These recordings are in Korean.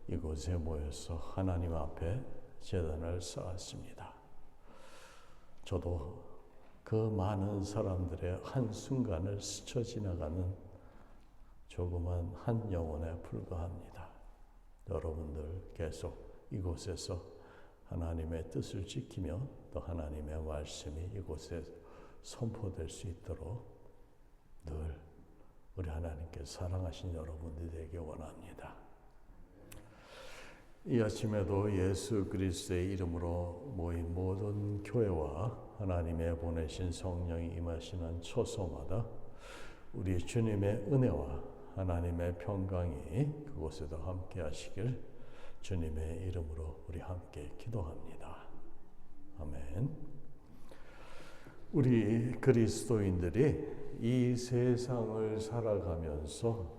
이곳에 모여서 하나님 앞에 제단을 쌓았습니다. 저도 그 많은 사람들의 한순간을 스쳐 지나가는 조그만 한 영혼에 불과합니다. 여러분들 계속 이곳에서 하나님의 뜻을 지키며 또 하나님의 말씀이 이곳에 선포될 수 있도록 늘 우리 하나님께 사랑하신 여러분들이 되기 원합니다. 이 아침에도 예수 그리스도의 이름으로 모인 모든 교회와 하나님의 보내신 성령이 임하시는 초소마다 우리 주님의 은혜와 하나님의 평강이 그곳에도 함께 하시길 주님의 이름으로 우리 함께 기도합니다. 아멘. 우리 그리스도인들이 이 세상을 살아가면서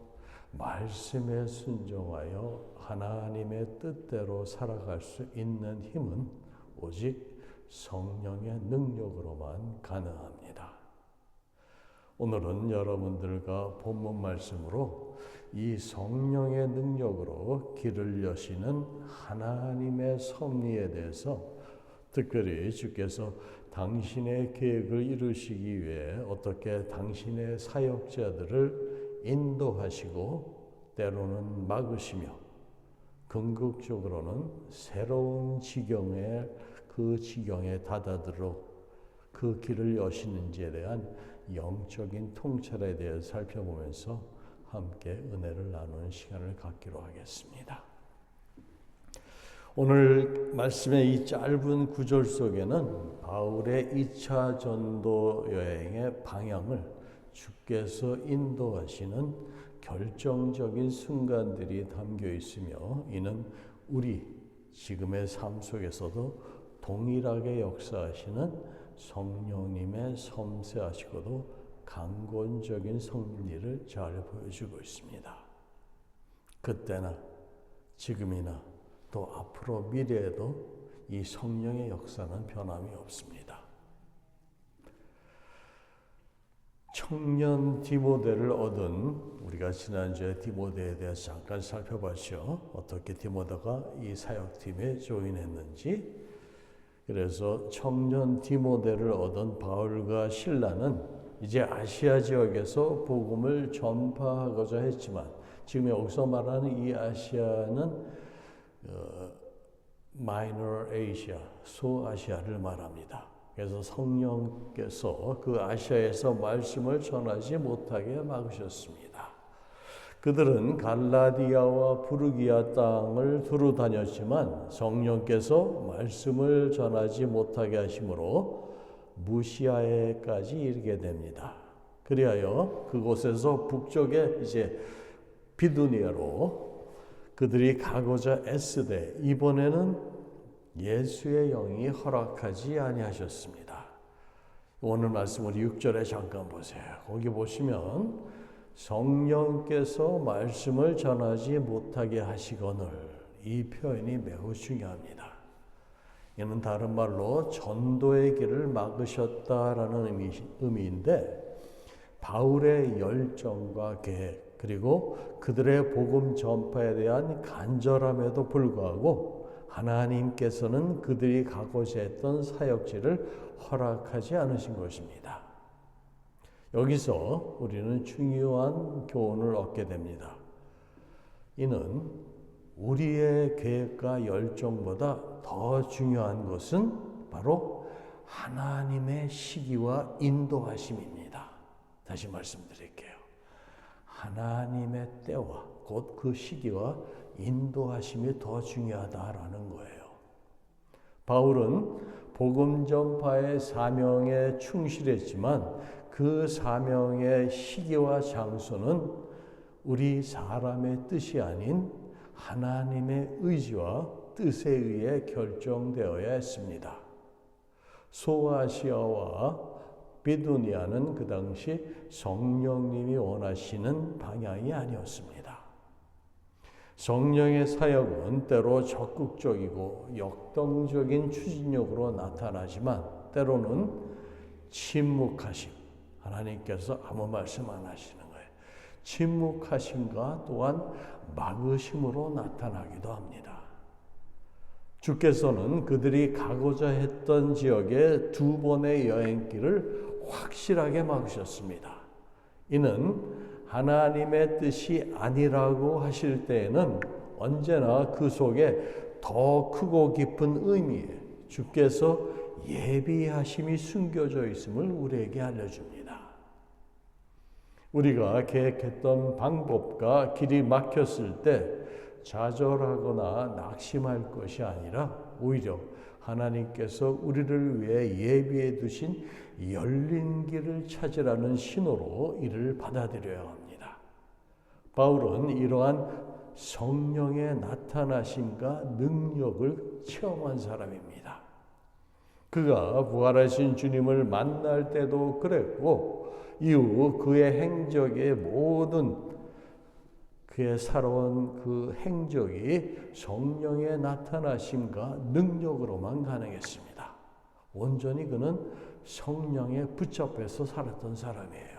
말씀에 순종하여 하나님의 뜻대로 살아갈 수 있는 힘은 오직 성령의 능력으로만 가능합니다. 오늘은 여러분들과 본문 말씀으로 이 성령의 능력으로 길을 여시는 하나님의 섭리에 대해서 특별히 주께서 당신의 계획을 이루시기 위해 어떻게 당신의 사역자들을 인도하시고 때로는 막으시며 궁극적으로는 새로운 지경에 그 지경에 다다들어 그 길을 여시는지에 대한 영적인 통찰에 대해 살펴보면서 함께 은혜를 나누는 시간을 갖기로 하겠습니다. 오늘 말씀의 이 짧은 구절 속에는 바울의 2차 전도 여행의 방향을 주께서 인도하시는 결정적인 순간들이 담겨 있으며 이는 우리 지금의 삶 속에서도 동일하게 역사하시는 성령님의 섬세하시고도 강권적인 섭리를 잘 보여주고 있습니다. 그때나 지금이나 또 앞으로 미래에도 이 성령의 역사는 변함이 없습니다. 청년 디모데를 얻은 우리가 지난주에 디모데에 대해서 잠깐 살펴봤죠. 어떻게 디모데가 이 사역팀에 조인했는지. 그래서 청년 디모데를 얻은 바울과 실라는 이제 아시아 지역에서 복음을 전파하고자 했지만 지금 여기서 말하는 이 아시아는 마이너 아시아, 소아시아를 말합니다. 그래서 성령께서 그 아시아에서 말씀을 전하지 못하게 막으셨습니다. 그들은 갈라디아와 부르기아 땅을 두루 다녔지만 성령께서 말씀을 전하지 못하게 하심으로 무시아에까지 이르게 됩니다. 그리하여 그곳에서 북쪽에 이제 비두니아로 그들이 가고자 애쓰되 이번에는 예수의 영이 허락하지 아니하셨습니다. 오늘 말씀 우리 6절에 잠깐 보세요. 거기 보시면 성령께서 말씀을 전하지 못하게 하시거늘, 이 표현이 매우 중요합니다. 이는 다른 말로 전도의 길을 막으셨다라는 의미인데 바울의 열정과 계획 그리고 그들의 복음 전파에 대한 간절함에도 불구하고 하나님께서는 그들이 가고자 했던 사역지를 허락하지 않으신 것입니다. 여기서 우리는 중요한 교훈을 얻게 됩니다. 이는 우리의 계획과 열정보다 더 중요한 것은 바로 하나님의 시기와 인도하심입니다. 다시 말씀드릴게요. 하나님의 때와 곧 그 시기와 인도하심이 더 중요하다라는 거예요. 바울은 복음 전파의 사명에 충실했지만 그 사명의 시기와 장소는 우리 사람의 뜻이 아닌 하나님의 의지와 뜻에 의해 결정되어야 했습니다. 소아시아와 비두니아는 그 당시 성령님이 원하시는 방향이 아니었습니다. 성령의 사역은 때로 적극적이고 역동적인 추진력으로 나타나지만 때로는 침묵하심, 하나님께서 아무 말씀 안 하시는 거예요. 침묵하심과 또한 막으심으로 나타나기도 합니다. 주께서는 그들이 가고자 했던 지역의 2번의 여행길을 확실하게 막으셨습니다. 이는 하나님의 뜻이 아니라고 하실 때에는 언제나 그 속에 더 크고 깊은 의미에 주께서 예비하심이 숨겨져 있음을 우리에게 알려줍니다. 우리가 계획했던 방법과 길이 막혔을 때 좌절하거나 낙심할 것이 아니라 오히려 하나님께서 우리를 위해 예비해 두신 열린 길을 찾으라는 신호로 이를 받아들여야 합니다. 바울은 이러한 성령의 나타나심과 능력을 체험한 사람입니다. 그가 부활하신 주님을 만날 때도 그랬고 이후 그의 행적의 모든 그의 살아온 그 행적이 성령의 나타나심과 능력으로만 가능했습니다. 온전히 그는 성령에 붙잡혀서 살았던 사람이에요.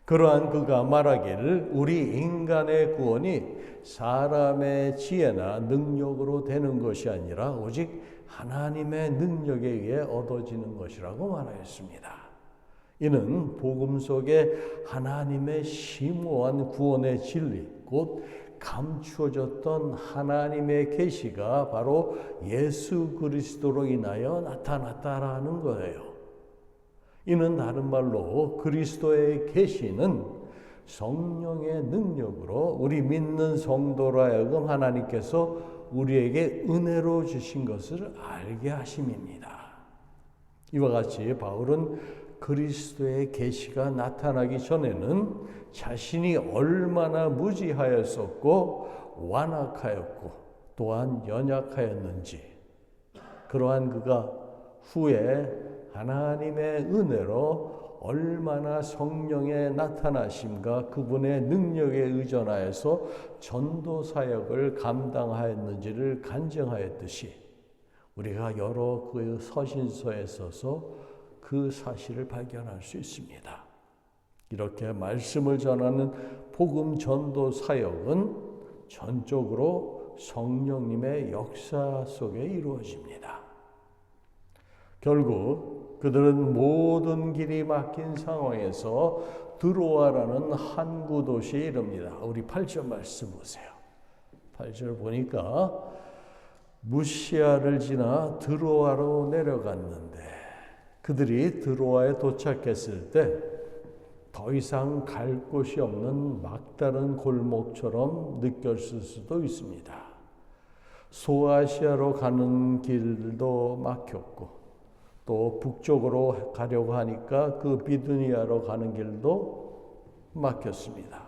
그러한 그가 말하기를 우리 인간의 구원이 사람의 지혜나 능력으로 되는 것이 아니라 오직 하나님의 능력에 의해 얻어지는 것이라고 말하였습니다. 이는 복음 속에 하나님의 심오한 구원의 진리, 곧 감추어졌던 하나님의 계시가 바로 예수 그리스도로 인하여 나타났다라는 거예요. 이는 다른 말로 그리스도의 계시는 성령의 능력으로 우리 믿는 성도로 하여금 하나님께서 우리에게 은혜로 주신 것을 알게 하심입니다. 이와 같이 바울은 그리스도의 계시가 나타나기 전에는 자신이 얼마나 무지하였었고 완악하였고 또한 연약하였는지, 그러한 그가 후에 하나님의 은혜로 얼마나 성령의 나타나심과 그분의 능력에 의존하여서 전도 사역을 감당하였는지를 간증하였듯이 우리가 여러 그 서신서에 써서 그 사실을 발견할 수 있습니다. 이렇게 말씀을 전하는 복음 전도 사역은 전적으로 성령님의 역사 속에 이루어집니다. 결국 그들은 모든 길이 막힌 상황에서 드로아라는 항구 도시에 이릅니다. 우리 8절 말씀 보세요. 8절 보니까 무시아를 지나 드로아로 내려갔는데 그들이 드로아에 도착했을 때 더 이상 갈 곳이 없는 막다른 골목처럼 느꼈을 수도 있습니다. 소아시아로 가는 길도 막혔고 또 북쪽으로 가려고 하니까 그 비두니아로 가는 길도 막혔습니다.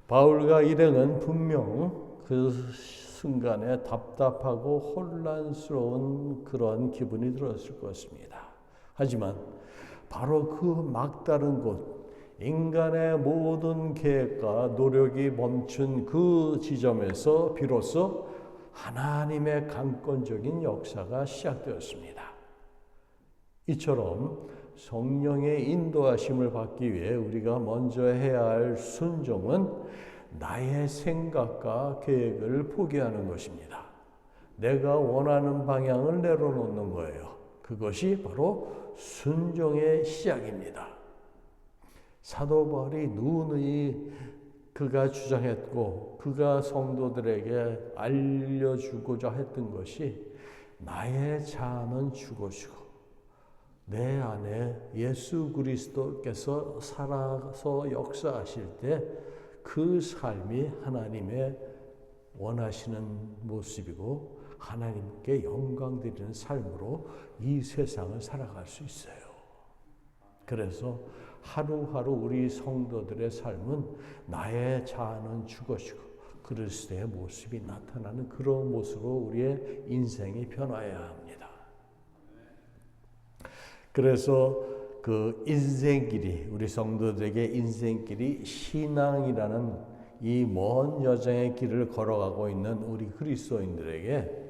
바울과 일행은 분명 그 순간에 답답하고 혼란스러운 그런 기분이 들었을 것입니다. 하지만 바로 그 막다른 곳, 인간의 모든 계획과 노력이 멈춘 그 지점에서 비로소 하나님의 강권적인 역사가 시작되었습니다. 이처럼 성령의 인도하심을 받기 위해 우리가 먼저 해야 할 순종은 나의 생각과 계획을 포기하는 것입니다. 내가 원하는 방향을 내려놓는 거예요. 그것이 바로 순종의 시작입니다. 사도 바울이 누누이 그가 주장했고 그가 성도들에게 알려주고자 했던 것이 나의 자아는 죽어지고 내 안에 예수 그리스도께서 살아서 역사하실 때 그 삶이 하나님의 원하시는 모습이고 하나님께 영광 드리는 삶으로 이 세상을 살아갈 수 있어요. 그래서 하루하루 우리 성도들의 삶은 나의 자아는 죽어지고 그리스도의 모습이 나타나는 그런 모습으로 우리의 인생이 변화해야 합니다. 그래서 그 인생길이, 우리 성도들에게 인생길이 신앙이라는 이 먼 여정의 길을 걸어가고 있는 우리 그리스도인들에게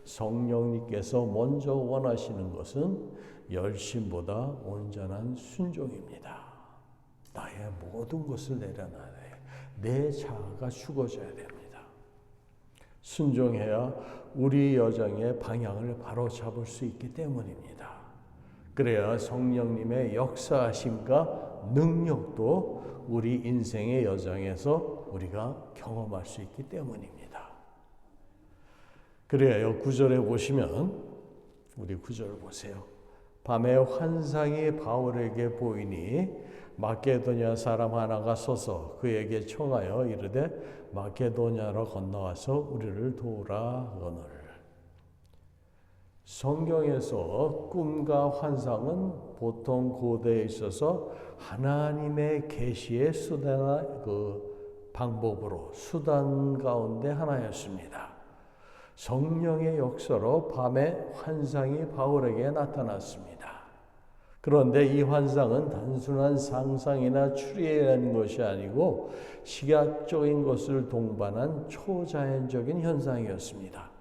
성령님께서 먼저 원하시는 것은 열심보다 온전한 순종입니다. 나의 모든 것을 내려놔야 돼. 내 자아가 죽어져야 됩니다. 순종해야 우리 여정의 방향을 바로 잡을 수 있기 때문입니다. 그래야 성령님의 역사하심과 능력도 우리 인생의 여정에서 우리가 경험할 수 있기 때문입니다. 그래요. 9절에 보시면 우리 9절 보세요. 밤에 환상이 바울에게 보이니 마케도냐 사람 하나가 서서 그에게 청하여 이르되 마케도냐로 건너와서 우리를 도우라 하거늘. 성경에서 꿈과 환상은 보통 고대에 있어서 하나님의 계시의 수단과 방법으로 수단 가운데 하나였습니다. 성령의 역사로 밤에 환상이 바울에게 나타났습니다. 그런데 이 환상은 단순한 상상이나 추리라는 것이 아니고 시각적인 것을 동반한 초자연적인 현상이었습니다.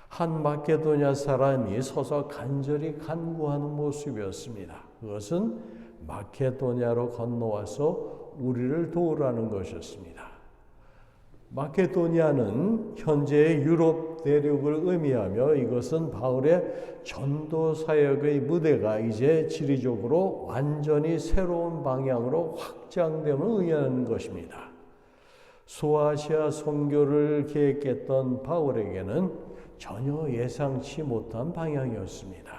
한 마케도냐 사람이 서서 간절히 간구하는 모습이었습니다. 그것은 마케도냐로 건너와서 우리를 도우라는 것이었습니다. 마케도니아는 현재의 유럽 대륙을 의미하며 이것은 바울의 전도 사역의 무대가 이제 지리적으로 완전히 새로운 방향으로 확장됨을 의미하는 것입니다. 소아시아 선교를 계획했던 바울에게는 전혀 예상치 못한 방향이었습니다.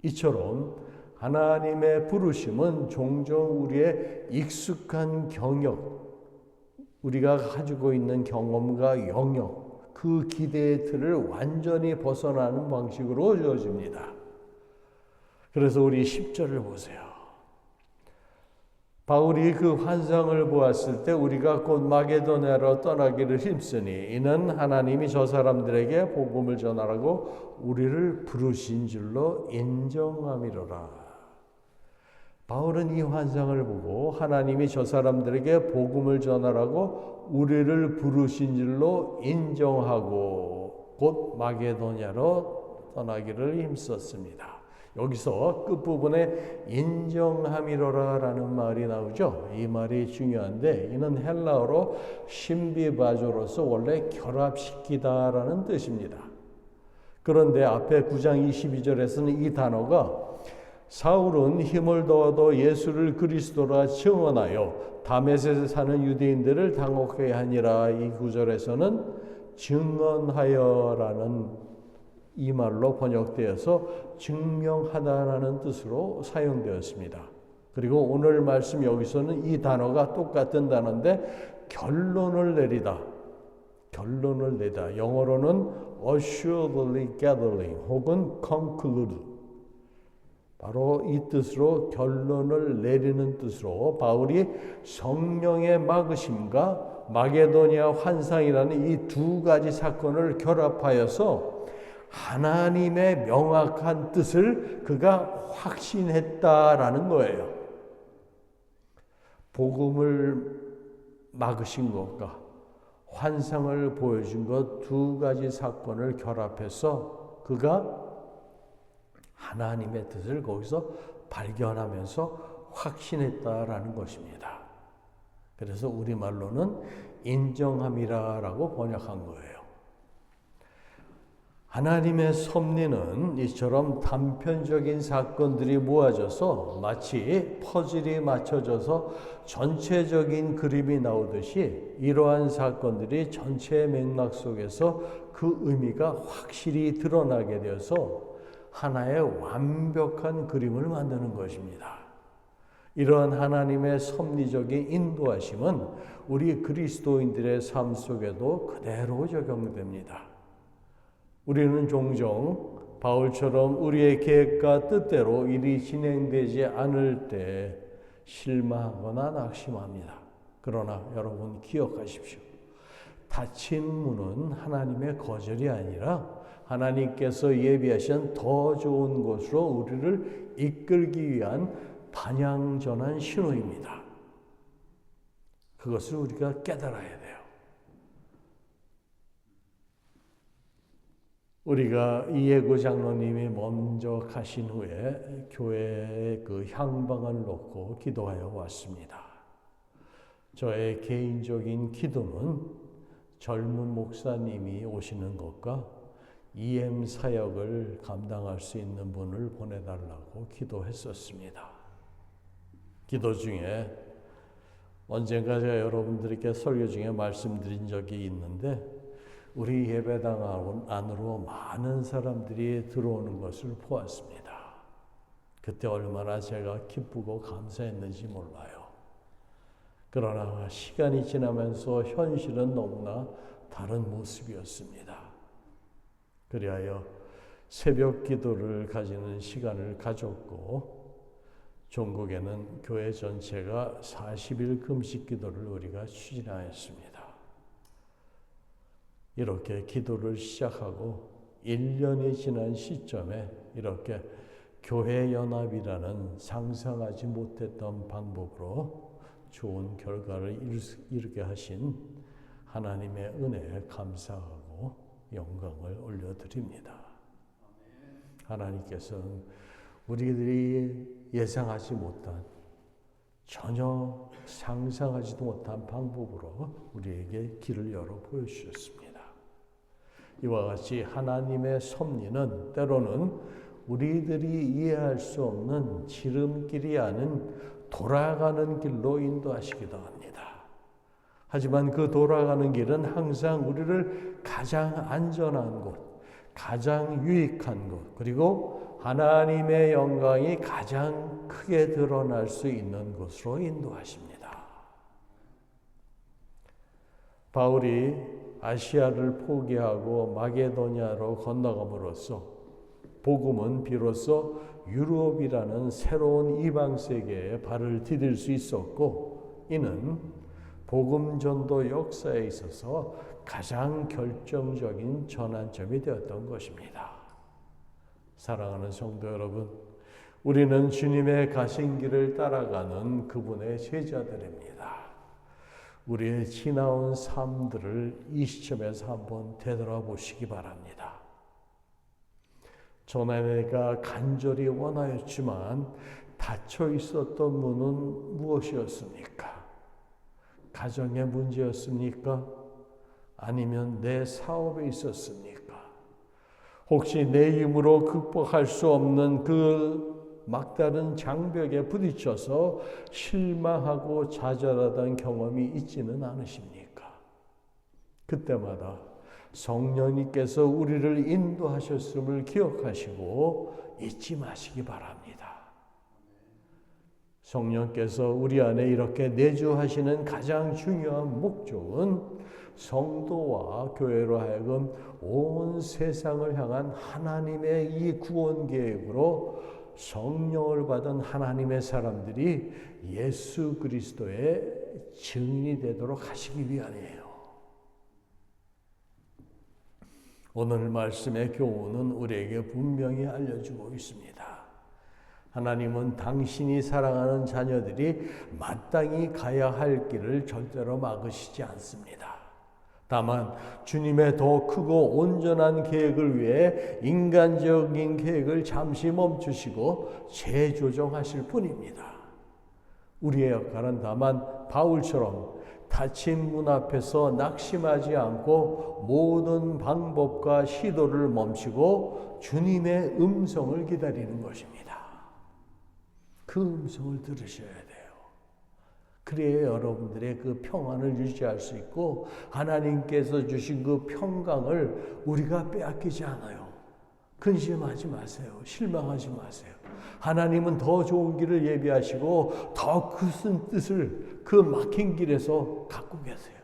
이처럼 하나님의 부르심은 종종 우리의 익숙한 경역, 우리가 가지고 있는 경험과 영역, 그 기대의 틀을 완전히 벗어나는 방식으로 주어집니다. 그래서 우리 10절을 보세요. 바울이 그 환상을 보았을 때 우리가 곧 마게도냐로 떠나기를 힘쓰니 이는 하나님이 저 사람들에게 복음을 전하라고 우리를 부르신 줄로 인정함이로라. 바울은 이 환상을 보고 하나님이 저 사람들에게 복음을 전하라고 우리를 부르신 줄로 인정하고 곧 마게도냐로 떠나기를 힘썼습니다. 여기서 끝부분에 인정함이로라라는 말이 나오죠. 이 말이 중요한데 이는 헬라어로 신비바조로서 원래 결합시키다라는 뜻입니다. 그런데 앞에 9장 22절에서는 이 단어가 사울은 힘을 더하도 예수를 그리스도라 증언하여 다메섹에 사는 유대인들을 당혹하게 하니라. 이 구절에서는 증언하여라는 이 말로 번역되어서 증명하다라는 뜻으로 사용되었습니다. 그리고 오늘 말씀 여기서는 이 단어가 똑같은 단어인데 결론을 내리다. 결론을 내다. 영어로는 assuredly gathering 혹은 conclude. 바로 이 뜻으로 결론을 내리는 뜻으로 바울이 성령의 막으심과 마게도냐 환상이라는 이 두 가지 사건을 결합하여서 하나님의 명확한 뜻을 그가 확신했다라는 거예요. 복음을 막으신 것과 환상을 보여준 것 두 가지 사건을 결합해서 그가 하나님의 뜻을 거기서 발견하면서 확신했다라는 것입니다. 그래서 우리말로는 인정함이라고 번역한 거예요. 하나님의 섭리는 이처럼 단편적인 사건들이 모아져서 마치 퍼즐이 맞춰져서 전체적인 그림이 나오듯이 이러한 사건들이 전체 맥락 속에서 그 의미가 확실히 드러나게 되어서 하나의 완벽한 그림을 만드는 것입니다. 이러한 하나님의 섭리적인 인도하심은 우리 그리스도인들의 삶 속에도 그대로 적용됩니다. 우리는 종종 바울처럼 우리의 계획과 뜻대로 일이 진행되지 않을 때 실망하거나 낙심합니다. 그러나 여러분 기억하십시오. 닫힌 문은 하나님의 거절이 아니라 하나님께서 예비하신 더 좋은 곳으로 우리를 이끌기 위한 반향 전환 신호입니다. 그것을 우리가 깨달아야 돼요. 우리가 이해구 장로님이 먼저 가신 후에 교회의 그 향방을 놓고 기도하여 왔습니다. 저의 개인적인 기도는 젊은 목사님이 오시는 것과 EM 사역을 감당할 수 있는 분을 보내달라고 기도했었습니다. 기도 중에 언젠가 제가 여러분들께 설교 중에 말씀드린 적이 있는데 우리 예배당 안으로 많은 사람들이 들어오는 것을 보았습니다. 그때 얼마나 제가 기쁘고 감사했는지 몰라요. 그러나 시간이 지나면서 현실은 너무나 다른 모습이었습니다. 그리하여 새벽 기도를 가지는 시간을 가졌고 전국에는 교회 전체가 40일 금식 기도를 우리가 추진하였습니다. 이렇게 기도를 시작하고 1년이 지난 시점에 이렇게 교회 연합이라는 상상하지 못했던 방법으로 좋은 결과를 이루게 하신 하나님의 은혜에 감사하고 영광을 올려드립니다. 하나님께서는 우리들이 예상하지 못한 전혀 상상하지도 못한 방법으로 우리에게 길을 열어 보여주셨습니다. 이와 같이 하나님의 섭리는 때로는 우리들이 이해할 수 없는 지름길이 아닌 돌아가는 길로 인도하시기도 합니다. 하지만 그 돌아가는 길은 항상 우리를 가장 안전한 곳, 가장 유익한 곳, 그리고 하나님의 영광이 가장 크게 드러날 수 있는 곳으로 인도하십니다. 바울이 아시아를 포기하고 마게도냐로 건너감으로써 복음은 비로소 유럽이라는 새로운 이방 세계에 발을 디딜 수 있었고, 이는 복음 전도 역사에 있어서 가장 결정적인 전환점이 되었던 것입니다. 사랑하는 성도 여러분, 우리는 주님의 가신 길을 따라가는 그분의 제자들입니다. 우리의 지나온 삶들을 이 시점에서 한번 되돌아보시기 바랍니다. 전에 내가 간절히 원하였지만 닫혀 있었던 문은 무엇이었습니까? 가정의 문제였습니까? 아니면 내 사업에 있었습니까? 혹시 내 힘으로 극복할 수 없는 그 막다른 장벽에 부딪혀서 실망하고 좌절하던 경험이 있지는 않으십니까? 그때마다 성령님께서 우리를 인도하셨음을 기억하시고 잊지 마시기 바랍니다. 성령께서 우리 안에 이렇게 내주하시는 가장 중요한 목적은 성도와 교회로 하여금 온 세상을 향한 하나님의 이 구원 계획으로 성령을 받은 하나님의 사람들이 예수 그리스도의 증인이 되도록 하시기 위함이에요. 오늘 말씀의 교훈은 우리에게 분명히 알려주고 있습니다. 하나님은 당신이 사랑하는 자녀들이 마땅히 가야 할 길을 절대로 막으시지 않습니다. 다만 주님의 더 크고 온전한 계획을 위해 인간적인 계획을 잠시 멈추시고 재조정하실 뿐입니다. 우리의 역할은 다만 바울처럼 닫힌 문 앞에서 낙심하지 않고 모든 방법과 시도를 멈추고 주님의 음성을 기다리는 것입니다. 그 음성을 들으셔야 돼요. 그래야 여러분들의 그 평안을 유지할 수 있고 하나님께서 주신 그 평강을 우리가 빼앗기지 않아요. 근심하지 마세요. 실망하지 마세요. 하나님은 더 좋은 길을 예비하시고 더 큰 뜻을 그 막힌 길에서 갖고 계세요.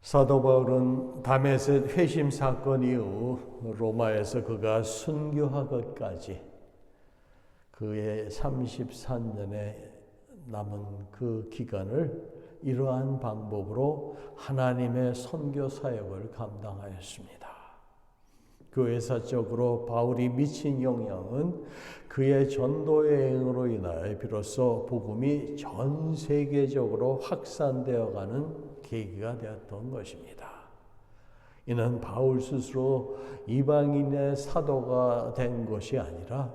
사도 바울은 다메섹 회심 사건 이후 로마에서 그가 순교하기까지 그의 33년에 남은 그 기간을 이러한 방법으로 하나님의 선교 사역을 감당하였습니다. 교회사적으로 바울이 미친 영향은 그의 전도의 행으로 인하여 비로소 복음이 전 세계적으로 확산되어 가는 계기가 되었던 것입니다. 이는 바울 스스로 이방인의 사도가 된 것이 아니라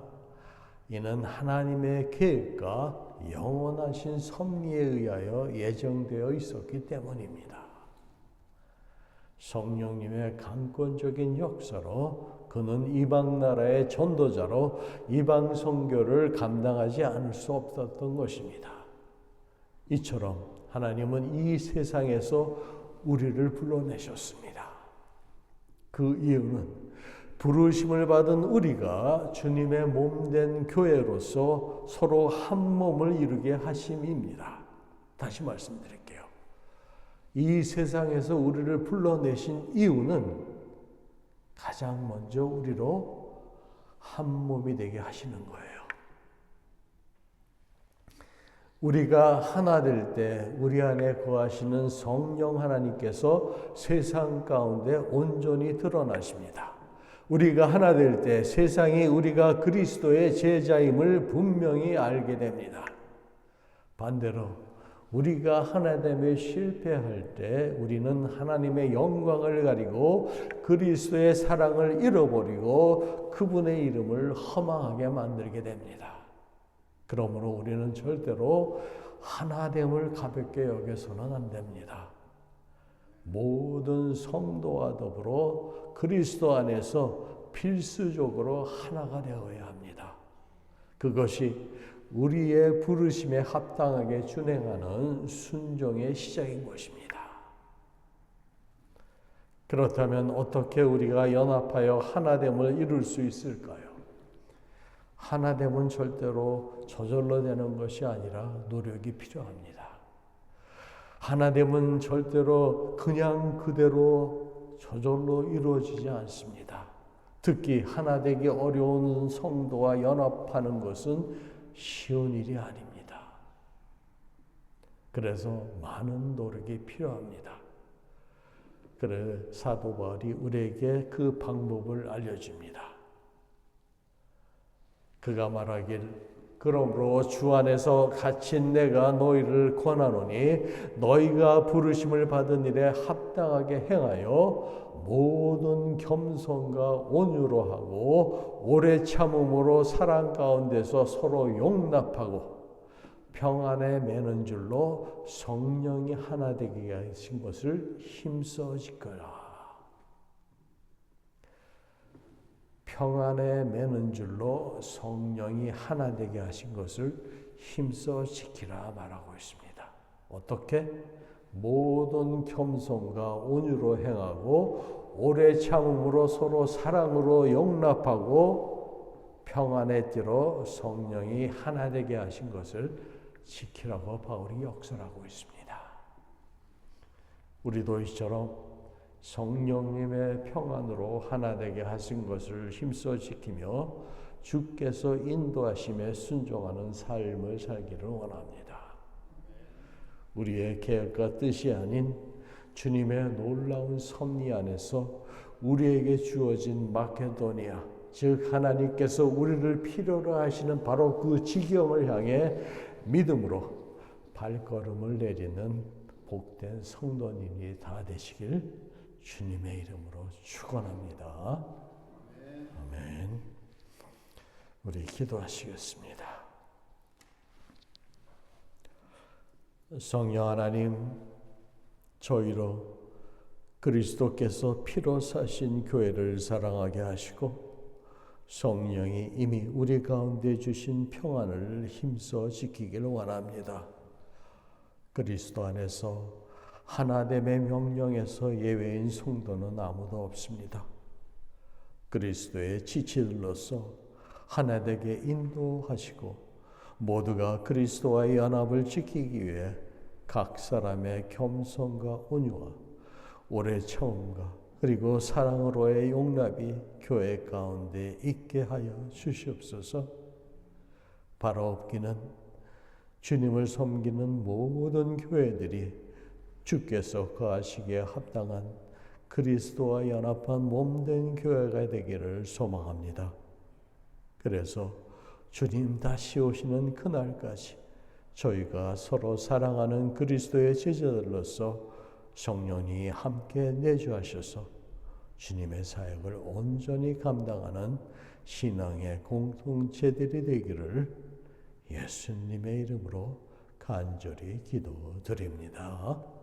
이는 하나님의 계획과 영원하신 섭리에 의하여 예정되어 있었기 때문입니다. 성령님의 강권적인 역사로 그는 이방 나라의 전도자로 이방 선교를 감당하지 않을 수 없었던 것입니다. 이처럼 하나님은 이 세상에서 우리를 불러내셨습니다. 그 이유는 부르심을 받은 우리가 주님의 몸된 교회로서 서로 한 몸을 이루게 하심입니다. 다시 말씀드릴게요. 이 세상에서 우리를 불러내신 이유는 가장 먼저 우리로 한 몸이 되게 하시는 거예요. 우리가 하나 될 때 우리 안에 거하시는 성령 하나님께서 세상 가운데 온전히 드러나십니다. 우리가 하나 될 때 세상이 우리가 그리스도의 제자임을 분명히 알게 됩니다. 반대로 우리가 하나됨에 실패할 때 우리는 하나님의 영광을 가리고 그리스도의 사랑을 잃어버리고 그분의 이름을 허망하게 만들게 됩니다. 그러므로 우리는 절대로 하나됨을 가볍게 여겨서는 안 됩니다. 모든 성도와 더불어 그리스도 안에서 필수적으로 하나가 되어야 합니다. 그것이 우리의 부르심에 합당하게 준행하는 순종의 시작인 것입니다. 그렇다면 어떻게 우리가 연합하여 하나됨을 이룰 수 있을까요? 하나됨은 절대로 저절로 되는 것이 아니라 노력이 필요합니다. 하나됨은 절대로 그냥 그대로 저절로 이루어지지 않습니다. 특히 하나되기 어려운 성도와 연합하는 것은 쉬운 일이 아닙니다. 그래서 많은 노력이 필요합니다. 그래 사도 바울이 우리에게 그 방법을 알려줍니다. 그가 말하길 그러므로 주 안에서 갇힌 내가 너희를 권하노니 너희가 부르심을 받은 일에 합당하게 행하여 모든 겸손과 온유로 하고 오래 참음으로 사랑 가운데서 서로 용납하고 평안에 매는 줄로 성령이 하나 되게 하신 것을 힘써 지켜라. 평안에 매는 줄로 성령이 하나 되게 하신 것을 힘써 지키라 말하고 있습니다. 어떻게? 모든 겸손과 온유로 행하고 오래 참음으로 서로 사랑으로 용납하고 평안의 띠로 성령이 하나 되게 하신 것을 지키라고 바울이 역설하고 있습니다. 우리도 이처럼 성령님의 평안으로 하나 되게 하신 것을 힘써 지키며 주께서 인도하심에 순종하는 삶을 살기를 원합니다. 우리의 계획과 뜻이 아닌 주님의 놀라운 섭리 안에서 우리에게 주어진 마케도니아, 즉 하나님께서 우리를 필요로 하시는 바로 그 지경을 향해 믿음으로 발걸음을 내리는 복된 성도님이 다 되시길 주님의 이름으로 축원합니다. 아멘. 우리 기도하시겠습니다. 성령 하나님, 저희로 그리스도께서 피로 사신 교회를 사랑하게 하시고 성령이 이미 우리 가운데 주신 평안을 힘써 지키기를 원합니다. 그리스도 안에서 하나됨의 명령에서 예외인 성도는 아무도 없습니다. 그리스도의 지체들로서 하나되게 인도하시고 모두가 그리스도와의 연합을 지키기 위해 각 사람의 겸손과 온유와 오래 참음과 그리고 사랑으로의 용납이 교회 가운데 있게 하여 주시옵소서. 바라옵기는 주님을 섬기는 모든 교회들이 주께서 거하시기에 합당한 그리스도와 연합한 몸된 교회가 되기를 소망합니다. 그래서 주님 다시 오시는 그날까지 저희가 서로 사랑하는 그리스도의 제자들로서 성령이 함께 내주하셔서 주님의 사역을 온전히 감당하는 신앙의 공동체들이 되기를 예수님의 이름으로 간절히 기도드립니다.